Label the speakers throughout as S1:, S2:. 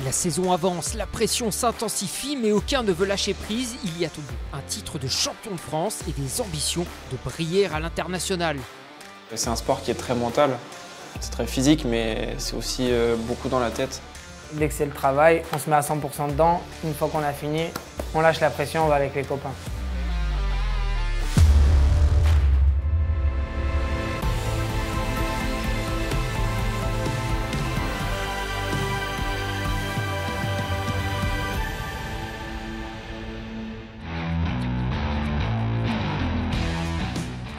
S1: La saison avance, la pression s'intensifie, mais aucun ne veut lâcher prise. Il y a tout un titre de champion de France et des ambitions de briller à l'international.
S2: C'est un sport qui est très mental, c'est très physique, mais c'est aussi beaucoup dans la tête.
S3: Dès que c'est le travail, on se met à 100% dedans. Une fois qu'on a fini, on lâche la pression, on va avec les copains.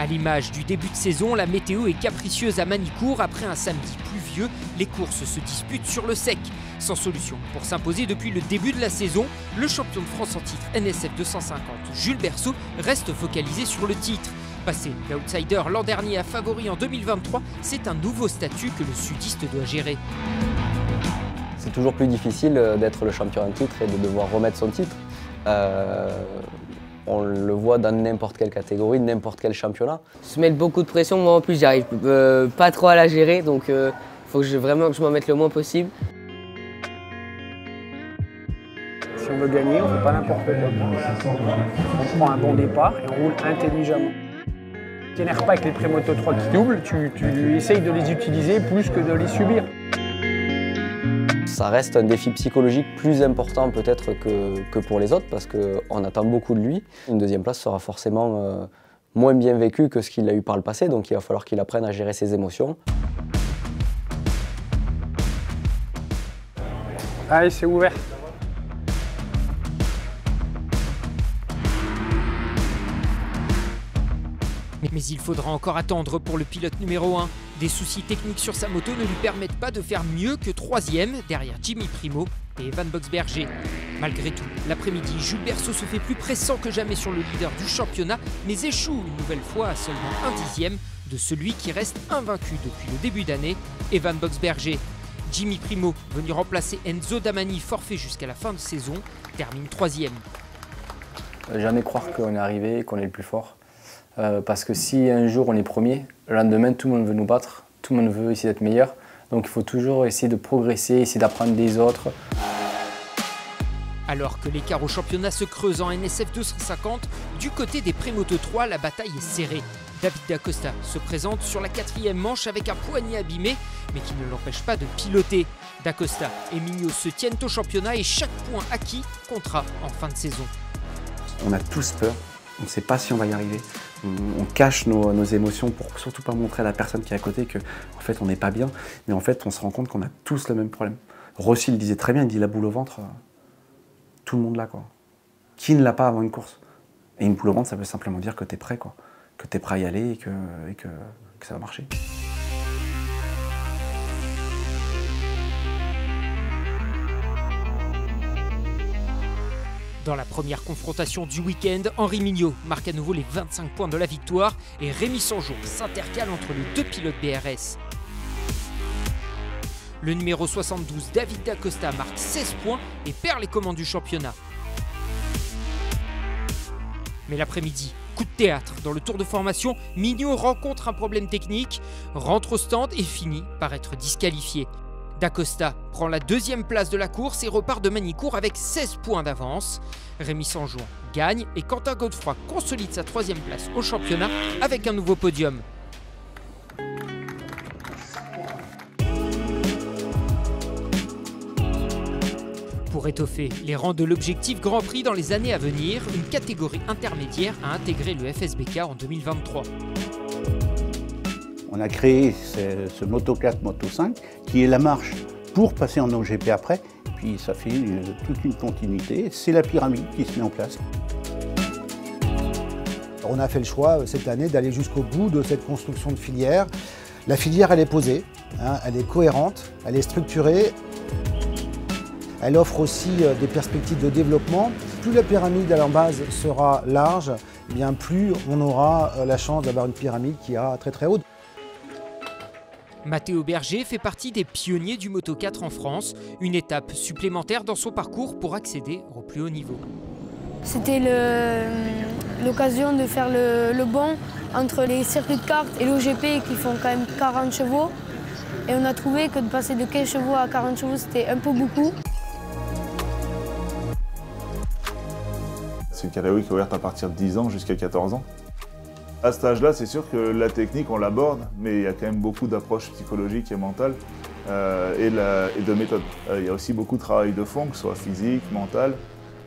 S1: À l'image du début de saison, la météo est capricieuse à Manicourt. Après un samedi pluvieux, les courses se disputent sur le sec. Sans solution pour s'imposer depuis le début de la saison, le champion de France en titre NSF 250, Jules Berceau, reste focalisé sur le titre. Passé d'outsider l'an dernier à favori en 2023, c'est un nouveau statut que le sudiste doit gérer.
S4: C'est toujours plus difficile d'être le champion en titre et de devoir remettre son titre. On le voit dans n'importe quelle catégorie, n'importe quel championnat.
S5: Se mettre beaucoup de pression, moi en plus j'arrive pas trop à la gérer, donc il faut vraiment que je m'en mette le moins possible.
S3: Si on veut gagner, on ne fait pas n'importe quoi. On prend un bon départ et on roule intelligemment. Tu t'énerves pas avec les Prémoto 3 qui doublent, tu essayes de les utiliser plus que de les subir.
S4: Ça reste un défi psychologique plus important peut-être que pour les autres parce qu'on attend beaucoup de lui. Une deuxième place sera forcément moins bien vécue que ce qu'il a eu par le passé, donc il va falloir qu'il apprenne à gérer ses émotions.
S3: Allez, c'est ouvert.
S1: Mais il faudra encore attendre pour le pilote numéro 1. Des soucis techniques sur sa moto ne lui permettent pas de faire mieux que 3e derrière Jimmy Primo et Evan Boxberger. Malgré tout, l'après-midi, Jules Berceau se fait plus pressant que jamais sur le leader du championnat, mais échoue une nouvelle fois à seulement 1/10 de celui qui reste invaincu depuis le début d'année, Evan Boxberger. Jimmy Primo, venu remplacer Enzo Damani, forfait jusqu'à la fin de saison, termine 3e.
S6: Jamais croire qu'on est arrivé, qu'on est le plus fort. Parce que si un jour on est premier, le lendemain tout le monde veut nous battre, tout le monde veut essayer d'être meilleur. Donc il faut toujours essayer de progresser, essayer d'apprendre des autres.
S1: Alors que l'écart au championnat se creuse en NSF 250, du côté des Prémoto 3, la bataille est serrée. David Dacosta se présente sur la 4e manche avec un poignet abîmé, mais qui ne l'empêche pas de piloter. Dacosta et Mignot se tiennent au championnat et chaque point acquis comptera en fin de saison.
S7: On a tous peur, on ne sait pas si on va y arriver. On cache nos émotions pour surtout pas montrer à la personne qui est à côté que en fait on n'est pas bien, mais en fait on se rend compte qu'on a tous le même problème. Rossi le disait très bien, il dit la boule au ventre, tout le monde l'a quoi. Qui ne l'a pas avant une course? Et une boule au ventre ça veut simplement dire que tu es prêt quoi, que tu es prêt à y aller et que ça va marcher.
S1: Dans la première confrontation du week-end, Henri Mignot marque à nouveau les 25 points de la victoire et Rémi Sanjour s'intercale entre les deux pilotes BRS. Le numéro 72, David Dacosta, marque 16 points et perd les commandes du championnat. Mais l'après-midi, coup de théâtre. Dans le tour de formation, Mignot rencontre un problème technique, rentre au stand et finit par être disqualifié. Dacosta prend la 2e place de la course et repart de Manicourt avec 16 points d'avance. Rémi Sanjour gagne et Quentin Godefroy consolide sa 3e place au championnat avec un nouveau podium. Pour étoffer les rangs de l'objectif Grand Prix dans les années à venir, une catégorie intermédiaire a intégré le FSBK en 2023.
S8: On a créé ce Moto 4, Moto 5, qui est la marche pour passer en OGP après. Puis ça fait toute une continuité. C'est la pyramide qui se met en place.
S9: On a fait le choix cette année d'aller jusqu'au bout de cette construction de filière. La filière, elle est posée, hein, elle est cohérente, elle est structurée. Elle offre aussi des perspectives de développement. Plus la pyramide à la base sera large, bien plus on aura la chance d'avoir une pyramide qui ira très très haute.
S1: Matteo Berger fait partie des pionniers du Moto 4 en France, une étape supplémentaire dans son parcours pour accéder au plus haut niveau.
S10: C'était l'occasion de faire le bond entre les circuits de kart et l'OGP qui font quand même 40 chevaux. Et on a trouvé que de passer de 15 chevaux à 40 chevaux, c'était un peu beaucoup.
S11: C'est une catégorie qui est ouverte à partir de 10 ans jusqu'à 14 ans. À cet âge-là, c'est sûr que la technique, on l'aborde, mais il y a quand même beaucoup d'approches psychologiques et mentales et de méthodes. Il y a aussi beaucoup de travail de fond, que ce soit physique, mental.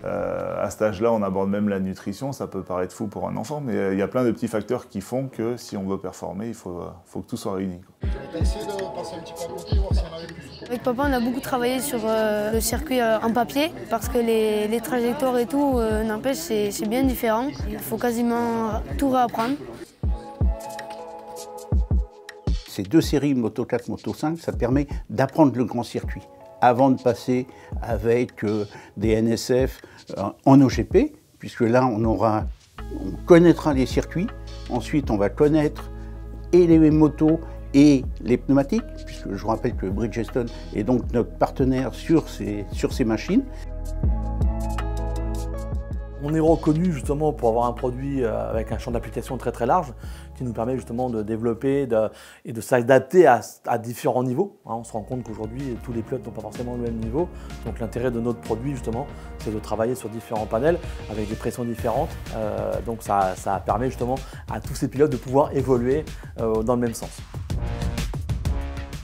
S11: À cet âge-là, on aborde même la nutrition. Ça peut paraître fou pour un enfant, mais il y a plein de petits facteurs qui font que si on veut performer, il faut que tout soit réuni.
S10: Avec papa, on a beaucoup travaillé sur le circuit en papier parce que les trajectoires et tout, n'empêche, c'est bien différent. Il faut quasiment tout réapprendre.
S8: Ces deux séries Moto 4, Moto 5, ça permet d'apprendre le grand circuit avant de passer avec des NSF en OGP, puisque là, on connaîtra les circuits. Ensuite, on va connaître et les motos et les pneumatiques, puisque je vous rappelle que Bridgestone est donc notre partenaire sur ces machines.
S12: On est reconnu justement pour avoir un produit avec un champ d'application très très large qui nous permet justement de développer et de s'adapter à différents niveaux. On se rend compte qu'aujourd'hui tous les pilotes n'ont pas forcément le même niveau. Donc l'intérêt de notre produit justement c'est de travailler sur différents panels avec des pressions différentes. Donc ça permet justement à tous ces pilotes de pouvoir évoluer dans le même sens.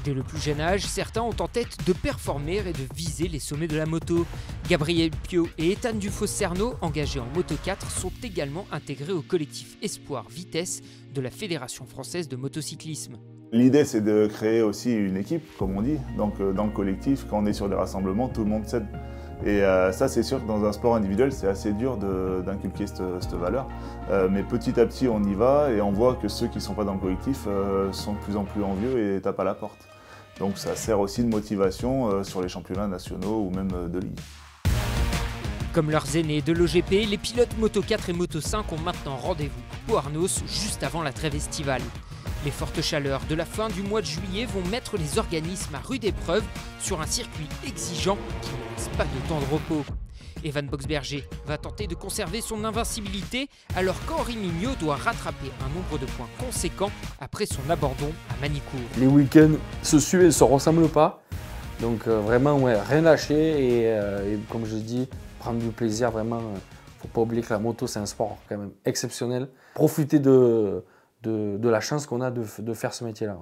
S1: Dès le plus jeune âge, certains ont en tête de performer et de viser les sommets de la moto. Gabriel Piot et Ethan Dufos-Cerno, engagés en Moto 4, sont également intégrés au collectif Espoir Vitesse de la Fédération française de motocyclisme.
S11: L'idée, c'est de créer aussi une équipe, comme on dit. Donc dans le collectif, quand on est sur des rassemblements, tout le monde s'aide. Et ça, c'est sûr que dans un sport individuel, c'est assez dur d'inculquer cette valeur. Mais petit à petit, on y va et on voit que ceux qui ne sont pas dans le collectif sont de plus en plus envieux et tapent à la porte. Donc ça sert aussi de motivation sur les championnats nationaux ou même de ligue.
S1: Comme leurs aînés de l'OGP, les pilotes Moto 4 et Moto 5 ont maintenant rendez-vous au Arnos juste avant la trêve estivale. Les fortes chaleurs de la fin du mois de juillet vont mettre les organismes à rude épreuve sur un circuit exigeant qui ne laisse pas de temps de repos. Evan Boxberger va tenter de conserver son invincibilité alors qu'Henri Mignot doit rattraper un nombre de points conséquents après son abandon à Manicourt.
S13: Les week-ends se suivent et ne se ressemblent pas. Donc vraiment, rien lâcher et comme je dis, prendre du plaisir vraiment. Faut pas oublier que la moto, c'est un sport quand même exceptionnel. Profiter de la chance qu'on a de faire ce métier-là.